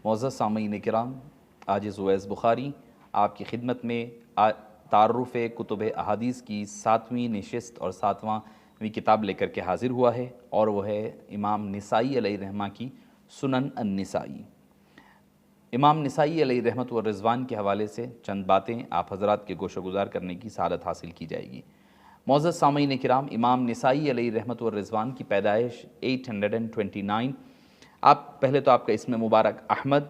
معزز سامعین کرام، آج اویس بخاری آپ کی خدمت میں تعارف کتب احادیث کی 7ویں نشست اور 7واں کتاب لے کر کے حاضر ہوا ہے، اور وہ ہے امام نسائی علیہ رحمہ کی سنن النسائی۔ امام نسائی علیہ رحمت و رضوان کے حوالے سے چند باتیں آپ حضرات کے گوش و گزار کرنے کی سعادت حاصل کی جائے گی۔ معزز سامعین کرام، امام نسائی علیہ رحمت و رضوان کی پیدائش 829، پہلے تو آپ کا اسم مبارک احمد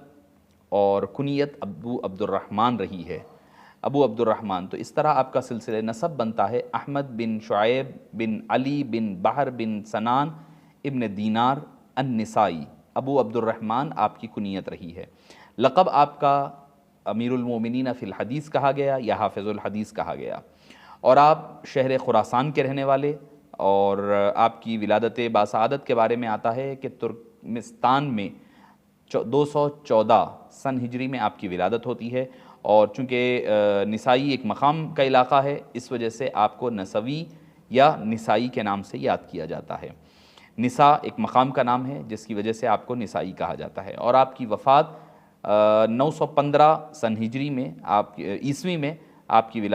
اور کنیت ابو عبد الرحمن رہی ہے، ابو عبد الرحمن، تو اس طرح آپ کا سلسلہ نسب بنتا ہے احمد بن شعیب بن علی بن بحر بن سنان ابن دینار النسائی۔ ابو عبد الرحمن آپ کی کنیت رہی ہے۔ لقب آپ کا امیر المومنین فی الحدیث کہا گیا یا حافظ الحدیث کہا گیا، اور آپ شہر خراسان کے رہنے والے، اور آپ کی ولادت باسعادت کے بارے میں آتا ہے کہ ترکمستان میں 214 سن ہجری میں آپ کی ولادت ہوتی ہے، اور چونکہ نسائی ایک مقام کا علاقہ ہے، اس وجہ سے آپ کو نسوی یا نسائی کے نام سے یاد کیا جاتا ہے۔ نساء ایک مقام کا نام ہے جس کی وجہ سے آپ کو نسائی کہا جاتا ہے، اور آپ کی وفات 915 سن ہجری میں عیسوی میں آپ کی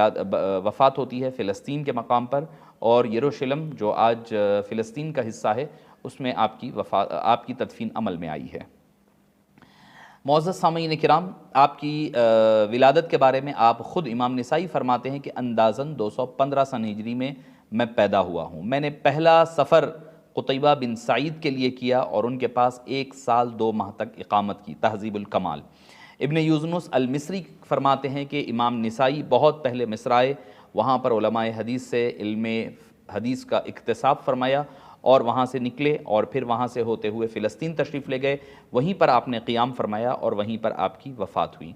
وفات ہوتی ہے فلسطین کے مقام پر، اور یروشلم جو آج فلسطین کا حصہ ہے اس میں آپ کی تدفین عمل میں آئی ہے۔ معزز سامعین کرام، آپ کی ولادت کے بارے میں آپ خود امام نسائی فرماتے ہیں کہ اندازاً 215 سن ہجری میں میں پیدا ہوا ہوں۔ میں نے پہلا سفر قطیبہ بن سعید کے لیے کیا اور ان کے پاس 1 سال 2 ماہ تک اقامت کی۔ تہذیب الکمال۔ ابن یوزنس المصری فرماتے ہیں کہ امام نسائی بہت پہلے مصر آئے، وہاں پر علماء حدیث سے علم حدیث کا اکتساب فرمایا، اور وہاں سے نکلے اور پھر وہاں سے ہوتے ہوئے فلسطین تشریف لے گئے، وہیں پر آپ نے قیام فرمایا اور وہیں پر آپ کی وفات ہوئی۔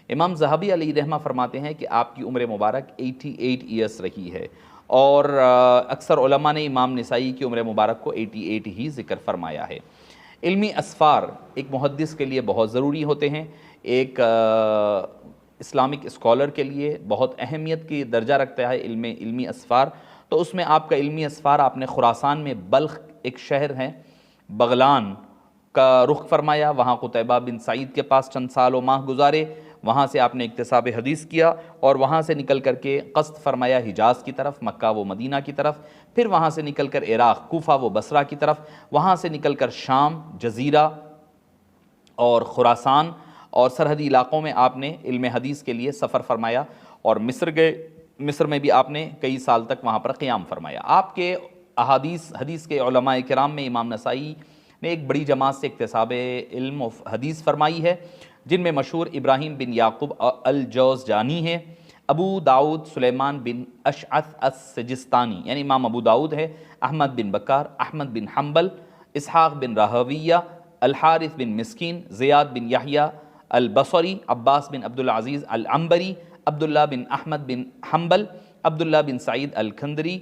امام ذہبی علیہ رحمہ فرماتے ہیں کہ آپ کی عمر مبارک 88 ایئرس رہی ہے، اور اکثر علماء نے امام نسائی کی عمر مبارک کو 88 ہی ذکر فرمایا ہے۔ علمی اسفار ایک محدث کے لیے بہت ضروری ہوتے ہیں، ایک اسلامک اسکالر کے لیے بہت اہمیت کی درجہ رکھتا ہے علمی اسفار، تو اس میں آپ کا علمی اسفار آپ نے خراسان میں بلخ ایک شہر ہے بغلان کا رخ فرمایا، وہاں قطیبہ بن سعید کے پاس چند سال و ماہ گزارے، وہاں سے آپ نے اکتساب حدیث کیا، اور وہاں سے نکل کر کے قصد فرمایا حجاز کی طرف، مکہ و مدینہ کی طرف، پھر وہاں سے نکل کر عراق کوفہ و بصرہ کی طرف، وہاں سے نکل کر شام، جزیرہ اور خراسان اور سرحدی علاقوں میں آپ نے علم حدیث کے لیے سفر فرمایا، اور مصر گئے، مصر میں بھی آپ نے کئی سال تک وہاں پر قیام فرمایا۔ آپ کے حدیث کے علماء کرام میں امام نسائی نے ایک بڑی جماعت سے اکتساب علم و حدیث فرمائی ہے، جن میں مشہور ابراہیم بن یعقوب الجوزجانی ہے، ابو داؤد سلیمان بن اشعث السجستانی یعنی امام ابو داؤد ہے، احمد بن بکار، احمد بن حنبل، اسحاق بن راہویہ، الحارث بن مسکین، زیاد بن یحییٰ البصری، عباس بن عبد العزیز العنبری، عبداللہ بن احمد بن حنبل، عبداللہ بن سعید الکندری،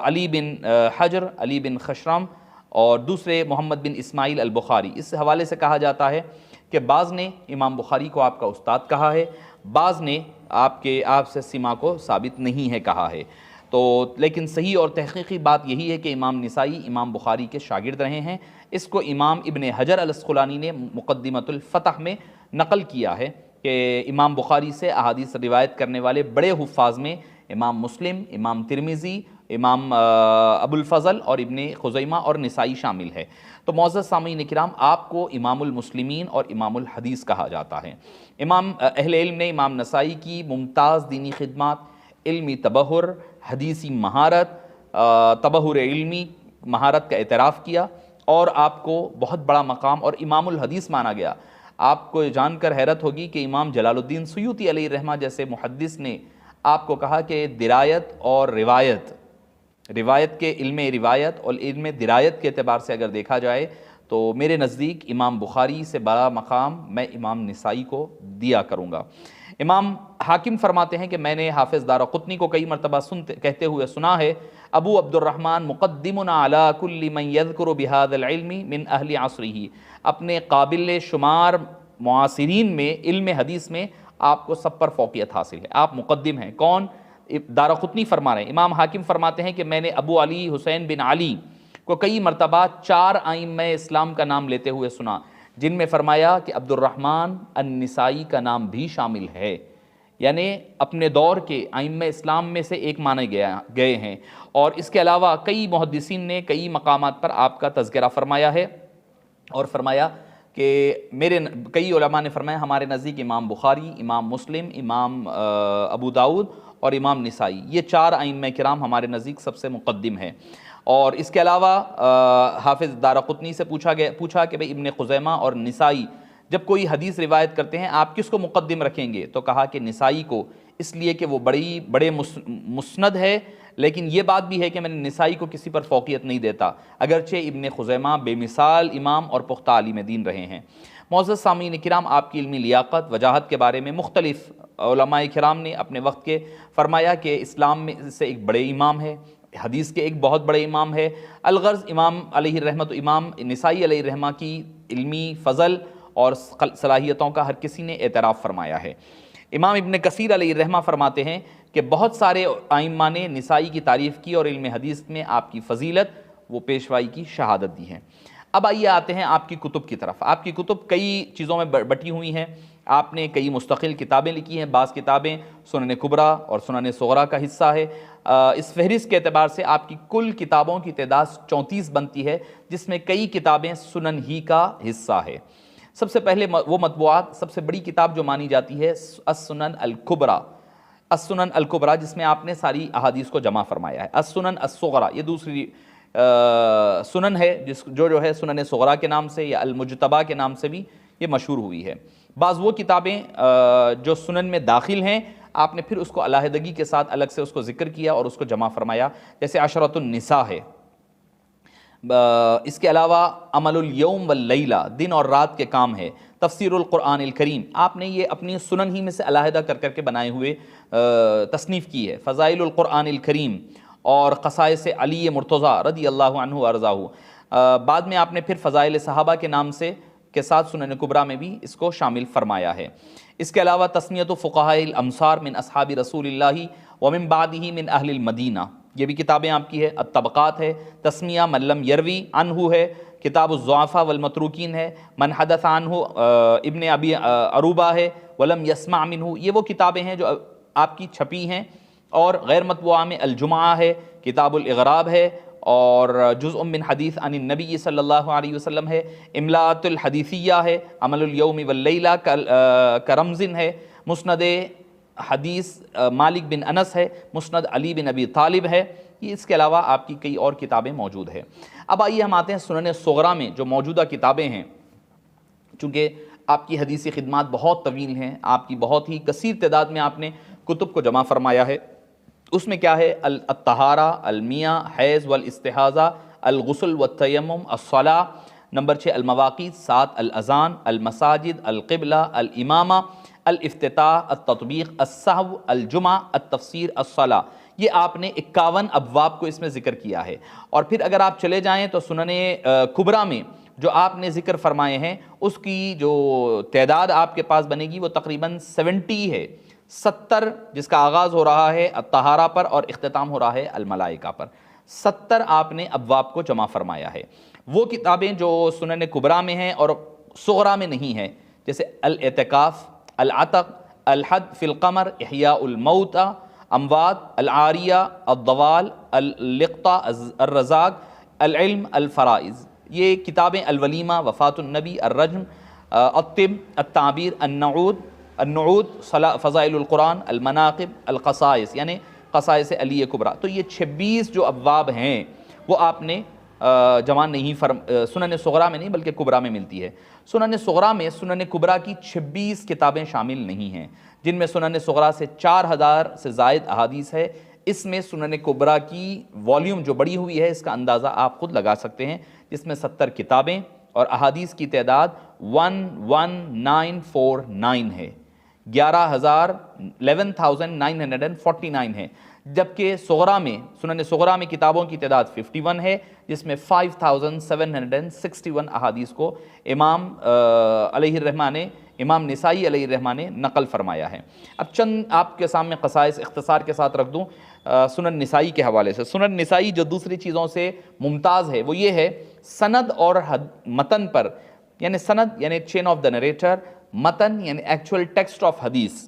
علی بن حجر، علی بن خشرم، اور دوسرے محمد بن اسماعیل البخاری۔ اس حوالے سے کہا جاتا ہے کہ بعض نے امام بخاری کو آپ کا استاد کہا ہے، بعض نے آپ سے سما کو ثابت نہیں ہے کہا ہے، تو لیکن صحیح اور تحقیقی بات یہی ہے کہ امام نسائی امام بخاری کے شاگرد رہے ہیں۔ اس کو امام ابن حجر الاسقلانی نے مقدمۃ الفتح میں نقل کیا ہے کہ امام بخاری سے احادیث روایت کرنے والے بڑے حفاظ میں امام مسلم، امام ترمذی، امام ابو الفضل اور ابن خزیمہ اور نسائی شامل ہے۔ تو معزز سامعین کرام، آپ کو امام المسلمین اور امام الحدیث کہا جاتا ہے۔ اہل علم نے امام نسائی کی ممتاز دینی خدمات، علمی تبحر، حدیثی مہارت، تبحر علمی مہارت کا اعتراف کیا، اور آپ کو بہت بڑا مقام اور امام الحدیث مانا گیا۔ آپ کو جان کر حیرت ہوگی کہ امام جلال الدین سیوطی علیہ رحمہ جیسے محدث نے آپ کو کہا کہ درایت اور روایت کے علم روایت اور علم درایت کے اعتبار سے اگر دیکھا جائے تو میرے نزدیک امام بخاری سے بڑا مقام میں امام نسائی کو دیا کروں گا۔ امام حاکم فرماتے ہیں کہ میں نے حافظ دارقطنی کو کئی مرتبہ کہتے ہوئے سنا ہے، ابو عبد الرحمن مقدمنا علی کل من یذکر بہذا العلم من اہل عصرہ، اپنے قابل شمار معاصرین میں علم حدیث میں آپ کو سب پر فوقیت حاصل ہے، آپ مقدم ہیں۔ کون؟ دارقطنی فرما رہے ہیں۔ امام حاکم فرماتے ہیں کہ میں نے ابو علی حسین بن علی کو کئی مرتبہ 4 ائمہ اسلام کا نام لیتے ہوئے سنا، جن میں فرمایا کہ عبد الرحمن النسائی کا نام بھی شامل ہے، یعنی اپنے دور کے ائمہ اسلام میں سے ایک مانے گئے ہیں، اور اس کے علاوہ کئی محدثین نے کئی مقامات پر آپ کا تذکرہ فرمایا ہے، اور فرمایا کہ کئی علماء نے فرمایا ہمارے نزدیک امام بخاری، امام مسلم، امام ابو داؤد اور امام نسائی، یہ 4 ائمہ کرام ہمارے نزدیک سب سے مقدم ہیں۔ اور اس کے علاوہ حافظ دارقطنی سے پوچھا کہ بھئی ابن خزیمہ اور نسائی جب کوئی حدیث روایت کرتے ہیں آپ کس کو مقدم رکھیں گے؟ تو کہا کہ نسائی کو، اس لیے کہ وہ بڑے مسند ہے، لیکن یہ بات بھی ہے کہ میں نے نسائی کو کسی پر فوقیت نہیں دیتا، اگرچہ ابن خزیمہ بے مثال امام اور پختہ عالم دین رہے ہیں۔ معزز سامعین کرام، آپ کی علمی لیاقت، وجاہت کے بارے میں مختلف علماء کرام نے اپنے وقت کے فرمایا کہ اسلام میں سے ایک بڑے امام ہے، حدیث کے ایک بہت بڑے امام ہے۔ الغرض امام علیہ الرحمت، امام نسائی علیہ الرحمہ کی علمی فضل اور صلاحیتوں کا ہر کسی نے اعتراف فرمایا ہے۔ امام ابن کثیر علیہ الرحمہ فرماتے ہیں کہ بہت سارے ائمہ نے نسائی کی تعریف کی اور علم حدیث میں آپ کی فضیلت، وہ پیشوائی کی شہادت دی ہے۔ اب آئیے آتے ہیں آپ کی کتب کی طرف۔ آپ کی کتب کئی چیزوں میں بٹی ہوئی ہیں، آپ نے کئی مستقل کتابیں لکھی ہیں، بعض کتابیں سنن کبریٰ اور سنن صغریٰ کا حصہ ہے۔ اس فہرست کے اعتبار سے آپ کی کل کتابوں کی تعداد 34 بنتی ہے، جس میں کئی کتابیں سنن ہی کا حصہ ہے۔ سب سے پہلے وہ مطبوعات، سب سے بڑی کتاب جو مانی جاتی ہے السنن الکبریٰ، السنن الکبریٰ، جس میں آپ نے ساری احادیث کو جمع فرمایا ہے۔ السنن الصغریٰ یہ دوسری سنن ہے، جو ہے سنن صغریٰ کے نام سے یا المجتبیٰ کے نام سے بھی یہ مشہور ہوئی ہے۔ بعض وہ کتابیں جو سنن میں داخل ہیں، آپ نے پھر اس کو علیحدگی کے ساتھ الگ سے اس کو ذکر کیا اور اس کو جمع فرمایا، جیسے عشرۃ النساء ہے۔ اس کے علاوہ عمل الیوم واللیلہ، دن اور رات کے کام ہے۔ تفسیر القرآن الکریم، آپ نے یہ اپنی سنن ہی میں سے علیحدہ کر کے بنائے ہوئے تصنیف کی ہے۔ فضائل القرآن الکریم اور خصائص علی مرتضیٰ رضی اللہ عنہ وارضاہ۔ بعد میں آپ نے پھر فضائل صحابہ کے نام سے کے ساتھ سنن کبریٰ میں بھی اس کو شامل فرمایا ہے۔ اس کے علاوہ تسمیۃ فقہاء الامصار من اصحاب رسول اللہ ومن بعدہ من اہل المدینہ، یہ بھی کتابیں آپ کی ہے۔ الطبقات ہے، تسمیہ من لم یروی عنہ ہے، کتاب الضعفاء والمتروکین ہے، من حدث عنہ ابن ابی عروبہ ہے، ولم یسمع منہ، یہ وہ کتابیں ہیں جو آپ کی چھپی ہیں۔ اور غیر مطبوعہ میں الجمعہ ہے، کتاب الاغراب ہے، اور جزء من حدیث عن النبی صلی اللہ علیہ وسلم ہے، املاۃ الحدیثیہ ہے، عمل الیوم واللیلہ کرمزن ہے، مسند حدیث مالک بن انس ہے، مسند علی بن ابی طالب ہے۔ اس کے علاوہ آپ کی کئی اور کتابیں موجود ہیں۔ اب آئیے ہم آتے ہیں سنن صغریٰ میں جو موجودہ کتابیں ہیں۔ چونکہ آپ کی حدیثی خدمات بہت طویل ہیں، آپ کی بہت ہی کثیر تعداد میں آپ نے کتب کو جمع فرمایا ہے، اس میں کیا ہے؟ الطہارہ، المیہ، حیض والاستحاضہ، الغسل والتیمم، الصلاۃ، نمبر 6 المواقیت، 7 الاذان، المساجد، القبلہ، الامامہ، الافتتاح، التطبیق، السہو، الجمعہ، التفسیر، الصلاۃ، یہ آپ نے 51 ابواب کو اس میں ذکر کیا ہے۔ اور پھر اگر آپ چلے جائیں تو سنن کبریٰ میں جو آپ نے ذکر فرمائے ہیں، اس کی جو تعداد آپ کے پاس بنے گی وہ تقریباً 70 ہے، 70، جس کا آغاز ہو رہا ہے الطہارہ پر اور اختتام ہو رہا ہے الملائکہ پر۔ 70 آپ نے ابواب کو جمع فرمایا ہے۔ وہ کتابیں جو سنن کبریٰ میں ہیں اور صغریٰ میں نہیں ہیں، جیسے الاعتکاف، العتق، الحد فی القمر، احیاء الموتى، اموات، العاریہ، الضوال، اللقطہ، الرزاق، العلم، الفرائض، یہ کتابیں، الولیمہ، وفات النبی، الرجم، الطب، التعبیر، النعود، فضائل القرآن، المناقب، الخصائص، یعنی خصائص علی کبریٰ۔ تو یہ 26 جو ابواب ہیں وہ آپ نے جمع نہیں سنن صغریٰ میں نہیں بلکہ کبریٰ میں ملتی ہے۔ سنن صغریٰ میں سنن کبریٰ کی 26 کتابیں شامل نہیں ہیں، جن میں سنن صغریٰ سے 4000 سے زائد احادیث ہے۔ اس میں سنن کبریٰ کی والیوم جو بڑی ہوئی ہے، اس کا اندازہ آپ خود لگا سکتے ہیں، جس میں 70 کتابیں اور احادیث کی تعداد 11949 ہے، 11,949 ہے، جبکہ صغریٰ میں سنن صغریٰ میں کتابوں کی تعداد 51 ہے، جس میں 5761 احادیث کو امام علیہ الرحمہ نے، امام نسائی علیہ الرحمہ نے نقل فرمایا ہے۔ اب چند آپ کے سامنے خصائص اختصار کے ساتھ رکھ دوں سنن نسائی کے حوالے سے۔ سنن نسائی جو دوسری چیزوں سے ممتاز ہے وہ یہ ہے، سند اور متن پر یعنی سند یعنی چین آف دا نریٹر، متن یعنی ایکچوئل ٹیکسٹ آف حدیث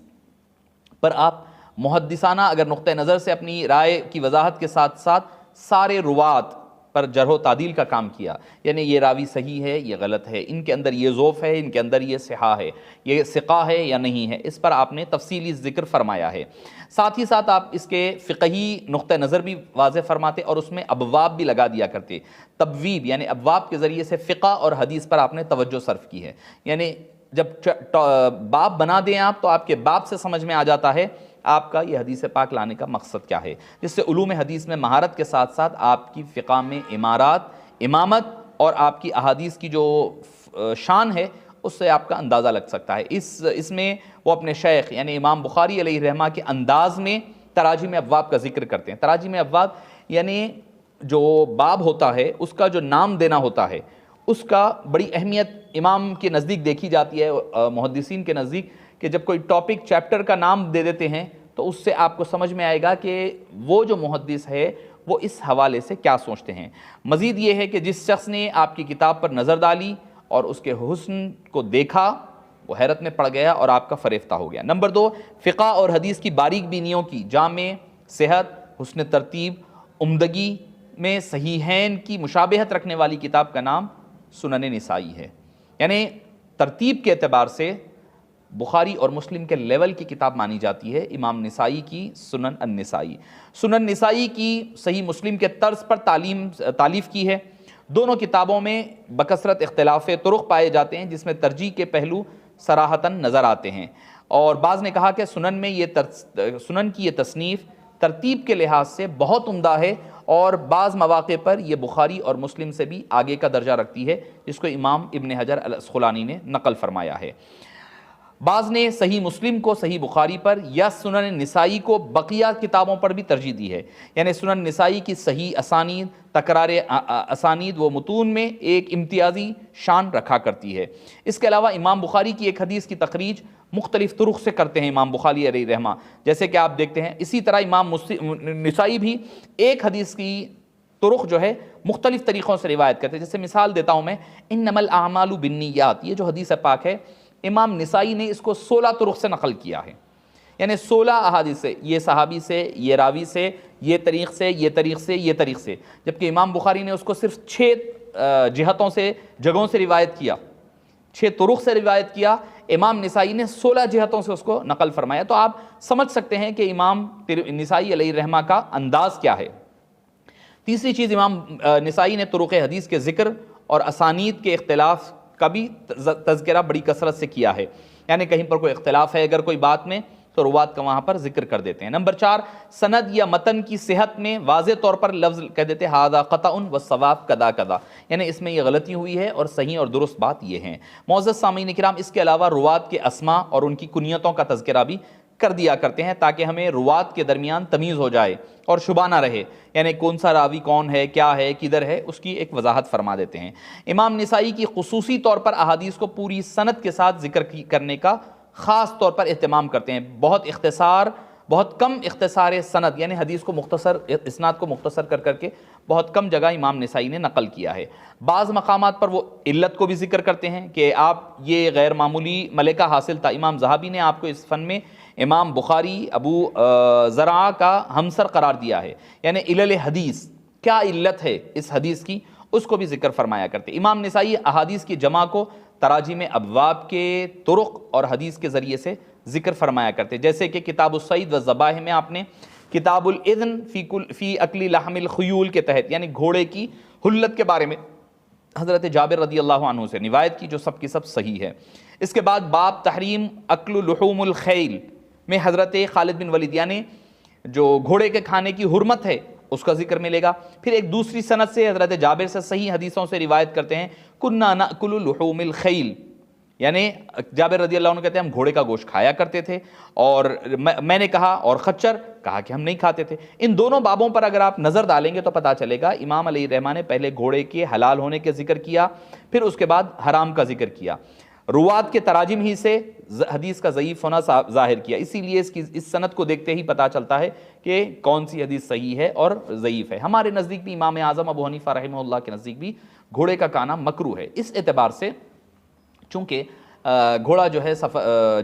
پر آپ محدثانہ اگر نقطہ نظر سے اپنی رائے کی وضاحت کے ساتھ ساتھ سارے روات پر جرح و تعدیل کا کام کیا، یعنی یہ راوی صحیح ہے، یہ غلط ہے، ان کے اندر یہ ضعف ہے، ان کے اندر یہ صحہ ہے، یہ ثقہ ہے یا نہیں ہے، اس پر آپ نے تفصیلی ذکر فرمایا ہے۔ ساتھ ہی ساتھ آپ اس کے فقہی نقطہ نظر بھی واضح فرماتے اور اس میں ابواب بھی لگا دیا کرتے، تبویب یعنی ابواب کے ذریعے سے فقہ اور حدیث پر آپ نے توجہ صرف کی ہے، یعنی جب باب بنا دیں آپ تو آپ کے باب سے سمجھ میں آ جاتا ہے آپ کا یہ حدیث پاک لانے کا مقصد کیا ہے، جس سے علوم حدیث میں مہارت کے ساتھ ساتھ آپ کی فقہ میں امامت اور آپ کی احادیث کی جو شان ہے اس سے آپ کا اندازہ لگ سکتا ہے۔ اس میں وہ اپنے شیخ یعنی امام بخاری علیہ الرحمہ کے انداز میں تراجم ابواب کا ذکر کرتے ہیں۔ تراجم ابواب یعنی جو باب ہوتا ہے اس کا جو نام دینا ہوتا ہے اس کا بڑی اہمیت امام کے نزدیک دیکھی جاتی ہے، محدثین کے نزدیک، کہ جب کوئی ٹاپک چیپٹر کا نام دے دیتے ہیں تو اس سے آپ کو سمجھ میں آئے گا کہ وہ جو محدث ہے وہ اس حوالے سے کیا سوچتے ہیں۔ مزید یہ ہے کہ جس شخص نے آپ کی کتاب پر نظر ڈالی اور اس کے حسن کو دیکھا وہ حیرت میں پڑ گیا اور آپ کا فریفتہ ہو گیا۔ نمبر 2، فقہ اور حدیث کی باریک بینیوں کی جامع، صحت، حسن ترتیب، عمدگی میں صحیحین کی مشابہت رکھنے والی کتاب کا نام سنن نسائی ہے، یعنی ترتیب کے اعتبار سے بخاری اور مسلم کے لیول کی کتاب مانی جاتی ہے امام نسائی کی سنن النسائی۔ سنن نسائی کی صحیح مسلم کے طرز پر تالیف کی ہے۔ دونوں کتابوں میں بکثرت اختلاف طرق پائے جاتے ہیں جس میں ترجیح کے پہلو صراحتاً نظر آتے ہیں، اور بعض نے کہا کہ سنن کی یہ تصنیف ترتیب کے لحاظ سے بہت عمدہ ہے اور بعض مواقع پر یہ بخاری اور مسلم سے بھی آگے کا درجہ رکھتی ہے، جس کو امام ابن حجر الاسقلانی نے نقل فرمایا ہے۔ بعض نے صحیح مسلم کو صحیح بخاری پر یا سنن نسائی کو بقیہ کتابوں پر بھی ترجیح دی ہے، یعنی سنن نسائی کی صحیح اسانید، تکرار اسانید و متون میں ایک امتیازی شان رکھا کرتی ہے۔ اس کے علاوہ امام بخاری کی ایک حدیث کی تخریج مختلف طرق سے کرتے ہیں امام بخاری علیہ الرحمہ، جیسے کہ آپ دیکھتے ہیں اسی طرح امام نسائی بھی ایک حدیث کی طرق جو ہے مختلف طریقوں سے روایت کرتے ہیں۔ جیسے مثال دیتا ہوں میں، انما الاعمال بالنیات، یہ جو حدیث پاک ہے امام نسائی نے اس کو 16 طرق سے نقل کیا ہے، یعنی 16 احادیث سے، یہ صحابی سے، یہ راوی سے، یہ طریق سے، یہ طریق سے، یہ طریق سے، جبکہ امام بخاری نے اس کو صرف 6 جگہوں سے روایت کیا، 6 طرق سے روایت کیا، امام نسائی نے 16 جہتوں سے اس کو نقل فرمایا۔ تو آپ سمجھ سکتے ہیں کہ امام نسائی علیہ الرحمہ کا انداز کیا ہے۔ تیسری چیز، امام نسائی نے طرق حدیث کے ذکر اور اسانید کے اختلاف کا بھی تذکرہ بڑی کثرت سے کیا ہے، یعنی کہیں پر کوئی اختلاف ہے اگر کوئی بات میں تو روات کا وہاں پر ذکر کر دیتے ہیں۔ نمبر 4، سند یا متن کی صحت میں واضح طور پر لفظ کہہ دیتے ہیں ھذا قطع والصواب کذا کذا، یعنی اس میں یہ غلطی ہوئی ہے اور صحیح اور درست بات یہ ہیں۔ معزز سامعین کرام، اس کے علاوہ روات کے اسماء اور ان کی کنیتوں کا تذکرہ بھی کر دیا کرتے ہیں تاکہ ہمیں روات کے درمیان تمیز ہو جائے اور شبہ نہ رہے، یعنی کون سا راوی کون ہے، کیا ہے، کدھر ہے، اس کی ایک وضاحت فرما دیتے ہیں۔ امام نسائی کی خصوصی طور پر احادیث کو پوری سند کے ساتھ ذکر کرنے کا خاص طور پر اہتمام کرتے ہیں۔ بہت کم اختصار سند، یعنی حدیث کو مختصر، اسناد کو مختصر کر کے بہت کم جگہ امام نسائی نے نقل کیا ہے۔ بعض مقامات پر وہ علت کو بھی ذکر کرتے ہیں کہ آپ یہ غیر معمولی ملکہ حاصل تھا۔ امام ذہبی نے آپ کو اس فن میں امام بخاری ابو زرعہ کا ہمسر قرار دیا ہے، یعنی علل حدیث، کیا علت ہے اس حدیث کی، اس کو بھی ذکر فرمایا کرتے۔ امام نسائی احادیث کی جمع کو تراجم ابواب کے طرق اور حدیث کے ذریعے سے ذکر فرمایا کرتے، جیسے کہ کتاب الصید والذبائح میں آپ نے کتاب الاذن فی اکل لحم الخیول کے تحت، یعنی گھوڑے کی حلت کے بارے میں حضرت جابر رضی اللہ عنہ سے روایت کی جو سب کی سب صحیح ہے۔ اس کے بعد باب تحریم اکل لحوم الخیل میں حضرت خالد بن ولید، یعنی جو گھوڑے کے کھانے کی حرمت ہے اس کا ذکر ملے گا۔ پھر ایک دوسری سند سے حضرت جابر سے صحیح حدیثوں سے روایت کرتے ہیں، کنا ناکل لحوم الخیل، یعنی جابر رضی اللہ عنہ کہتے ہیں ہم گھوڑے کا گوشت کھایا کرتے تھے، اور میں نے کہا اور خچر کہا کہ ہم نہیں کھاتے تھے۔ ان دونوں بابوں پر اگر آپ نظر ڈالیں گے تو پتہ چلے گا امام علیہ الرحمہ نے پہلے گھوڑے کے حلال ہونے کے ذکر کیا، پھر اس کے بعد حرام کا ذکر کیا، روات کے تراجم ہی سے حدیث کا ضعیف ہونا ظاہر کیا، اسی لیے اس سند کو دیکھتے ہی پتہ چلتا ہے کہ کون سی حدیث صحیح ہے اور ضعیف ہے۔ ہمارے نزدیک بھی امام اعظم ابو حنیفہ رحمہ اللہ کے نزدیک بھی گھوڑے کا کھانا مکروہ ہے۔ اس اعتبار سے چونکہ گھوڑا جو ہے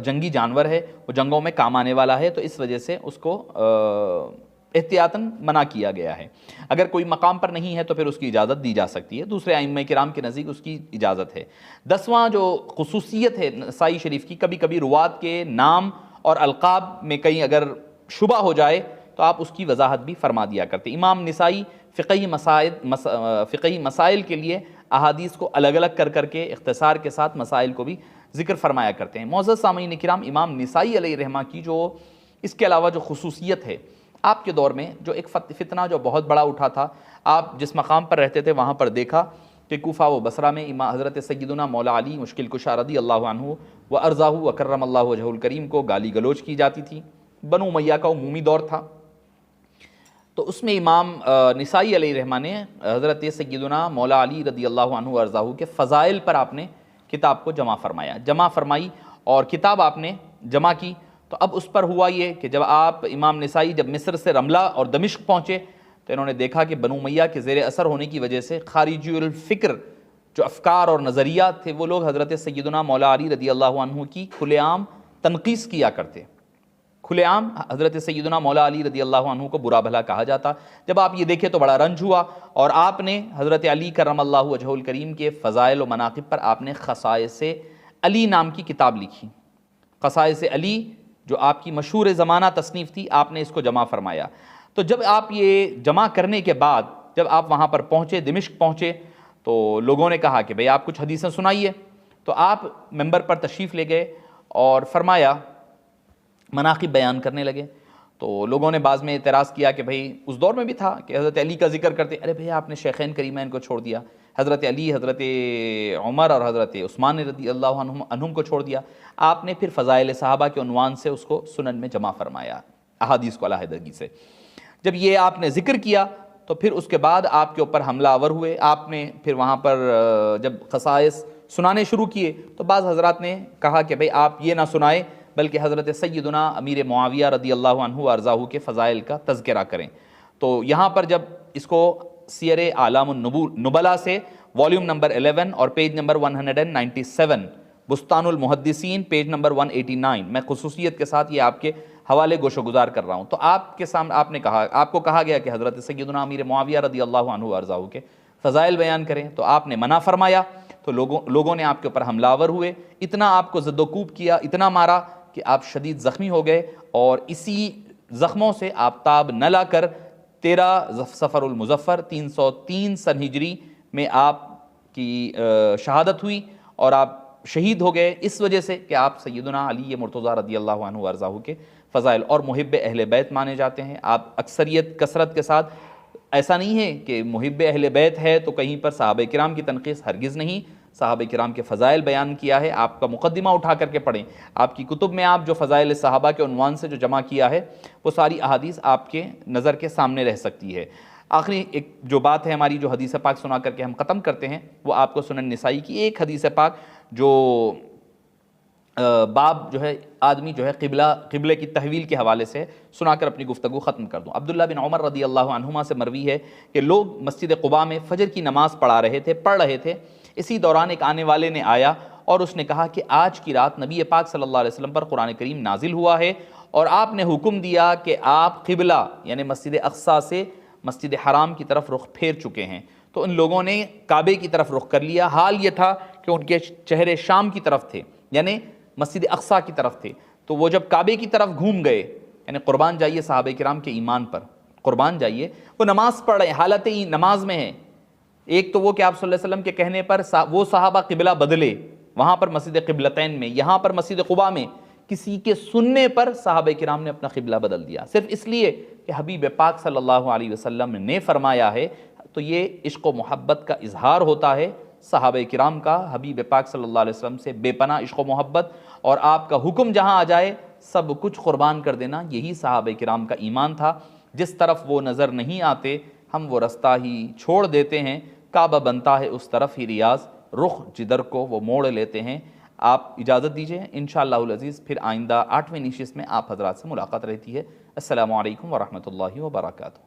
جنگی جانور ہے، وہ جنگوں میں کام آنے والا ہے، تو اس وجہ سے اس کو احتیاطاً منع کیا گیا ہے۔ اگر کوئی مقام پر نہیں ہے تو پھر اس کی اجازت دی جا سکتی ہے، دوسرے ائمہ کرام کے نزدیک اس کی اجازت ہے۔ 10واں جو خصوصیت ہے نسائی شریف کی، کبھی کبھی روات کے نام اور القاب میں کہیں اگر شبہ ہو جائے تو آپ اس کی وضاحت بھی فرما دیا کرتے۔ امام نسائی فقہی مسائل کے لیے احادیث کو الگ الگ کر کے اختصار کے ساتھ مسائل کو بھی ذکر فرمایا کرتے ہیں۔ معزز سامعین کرام، امام نسائی علیہ الرحمہ کی جو اس کے علاوہ جو خصوصیت ہے، آپ کے دور میں جو ایک فتنہ جو بہت بڑا اٹھا تھا، آپ جس مقام پر رہتے تھے وہاں پر دیکھا کہ کوفہ و بصرہ میں حضرت سیدنا مولا علی مشکل کشا رضی اللہ عنہ و ارضاہ و کرم اللہ وجہہ الکریم کو گالی گلوچ کی جاتی تھی۔ بنو امیہ کا عمومی دور تھا، تو اس میں امام نسائی علیہ الرحمہ نے حضرت سیدنا مولا علی رضی اللہ عنہ و ارضاہ کے فضائل پر آپ نے کتاب کو جمع فرمائی اور کتاب آپ نے جمع کی۔ تو اب اس پر ہوا یہ کہ جب امام نسائی جب مصر سے رملہ اور دمشق پہنچے تو انہوں نے دیکھا کہ بنو امیہ کے زیر اثر ہونے کی وجہ سے خارجی الفکر جو افکار اور نظریات تھے، وہ لوگ حضرت سیدنا مولا علی رضی اللہ عنہ کی کھلے عام تنقیص کیا کرتے، کھلے عام حضرت سیدنا مولا علی رضی اللہ عنہ کو برا بھلا کہا جاتا۔ جب آپ یہ دیکھے تو بڑا رنج ہوا اور آپ نے حضرت علی کرم اللہ وجہہ الکریم کے فضائل و مناقب پر آپ نے خصائص علی نام کی کتاب لکھی۔ خصائص علی جو آپ کی مشہور زمانہ تصنیف تھی، آپ نے اس کو جمع فرمایا۔ تو جب آپ یہ جمع کرنے کے بعد جب آپ وہاں پر پہنچے، دمشق پہنچے، تو لوگوں نے کہا کہ بھئی آپ کچھ حدیثیں سنائیے۔ تو آپ ممبر پر تشریف لے گئے اور فرمایا، مناقب بیان کرنے لگے۔ تو لوگوں نے بعض میں اعتراض کیا کہ بھئی اس دور میں بھی تھا کہ حضرت علی کا ذکر کرتے، ارے بھئی آپ نے شیخین کریمین کو چھوڑ دیا، حضرت علی، حضرت عمر اور حضرت عثمان رضی اللہ عنہم کو چھوڑ دیا۔ آپ نے پھر فضائل صحابہ کے عنوان سے اس کو سنن میں جمع فرمایا، احادیث کو علیحدگی سے۔ جب یہ آپ نے ذکر کیا تو پھر اس کے بعد آپ کے اوپر حملہ آور ہوئے۔ آپ نے پھر وہاں پر جب خصائص سنانے شروع کیے تو بعض حضرات نے کہا کہ بھئی آپ یہ نہ سنائیں بلکہ حضرت سیدنا امیر معاویہ رضی اللہ عنہ ارضاہ کے فضائل کا تذکرہ کریں۔ تو یہاں پر جب اس کو سیر اعلام النبلاء سے والیوم نمبر 11 اور پیج نمبر 197، بستان المحدثین پیج نمبر 189، میں خصوصیت کے ساتھ یہ آپ کے حوالے گوش و گزار کر رہا ہوں۔ تو آپ کے سامنے آپ کو کہا گیا کہ حضرت سیدنا امیر معاویہ رضی اللہ عنہ ارضاہ کے فضائل بیان کریں، تو آپ نے منع فرمایا۔ تو لوگوں نے آپ کے اوپر حملہ آور ہوئے، اتنا آپ کو زد و کوب کیا، اتنا مارا کہ آپ شدید زخمی ہو گئے، اور اسی زخموں سے آپ تاب نہ لا کر 13 صفر المظفر 303 سن ہجری میں آپ کی شہادت ہوئی اور آپ شہید ہو گئے، اس وجہ سے کہ آپ سیدنا علی مرتضیٰ رضی اللہ عنہ ارضاہ کے فضائل اور محب اہل بیت مانے جاتے ہیں۔ آپ اکثریت کثرت کے ساتھ، ایسا نہیں ہے کہ محب اہل بیت ہے تو کہیں پر صحابہ کرام کی تنقیص، ہرگز نہیں۔ صحابہ کرام کے فضائل بیان کیا ہے، آپ کا مقدمہ اٹھا کر کے پڑھیں، آپ کی کتب میں آپ جو فضائل صحابہ کے عنوان سے جو جمع کیا ہے وہ ساری احادیث آپ کے نظر کے سامنے رہ سکتی ہے۔ آخری ایک جو بات ہے ہماری، جو حدیث پاک سنا کر کے ہم ختم کرتے ہیں، وہ آپ کو سنن نسائی کی ایک حدیث پاک جو باب جو ہے آدمی جو ہے قبلے کی تحویل کے حوالے سے سنا کر اپنی گفتگو ختم کر دوں۔ عبداللہ بن عمر رضی اللہ عنہما سے مروی ہے کہ لوگ مسجد قباء میں فجر کی نماز پڑھ رہے تھے، اسی دوران ایک آنے والے نے آیا اور اس نے کہا کہ آج کی رات نبی پاک صلی اللہ علیہ وسلم پر قرآن کریم نازل ہوا ہے اور آپ نے حکم دیا کہ آپ قبلہ یعنی مسجد اقصیٰ سے مسجد حرام کی طرف رخ پھیر چکے ہیں۔ تو ان لوگوں نے کعبے کی طرف رخ کر لیا، حال یہ تھا کہ ان کے چہرے شام کی طرف تھے، یعنی مسجد اقصیٰ کی طرف تھے۔ تو وہ جب کعبے کی طرف گھوم گئے، یعنی قربان جائیے صحابہ کرام کے ایمان پر، قربان جائیے، وہ نماز پڑھ رہے ہیں، حالت نماز میں ہیں۔ ایک تو وہ کہ آپ صلی اللہ علیہ وسلم کے کہنے پر وہ صحابہ قبلہ بدلے، وہاں پر مسجد قبلتین میں، یہاں پر مسجد قباء میں کسی کے سننے پر صحابہ کرام نے اپنا قبلہ بدل دیا، صرف اس لیے کہ حبیب پاک صلی اللہ علیہ وسلم نے فرمایا ہے۔ تو یہ عشق و محبت کا اظہار ہوتا ہے صحابہ کرام کا حبیب پاک صلی اللہ علیہ وسلم سے بے پناہ عشق و محبت، اور آپ کا حکم جہاں آ جائے سب کچھ قربان کر دینا، یہی صحابہ کرام کا ایمان تھا۔ جس طرف وہ نظر نہیں آتے ہم وہ رستہ ہی چھوڑ دیتے ہیں، کعبہ بنتا ہے اس طرف ہی ریاض، رخ جدھر کو وہ موڑ لیتے ہیں۔ آپ اجازت دیجئے، انشاءاللہ العزیز پھر آئندہ 8ویں نشست میں آپ حضرات سے ملاقات رہتی ہے۔ السلام علیکم ورحمۃ اللہ وبرکاتہ۔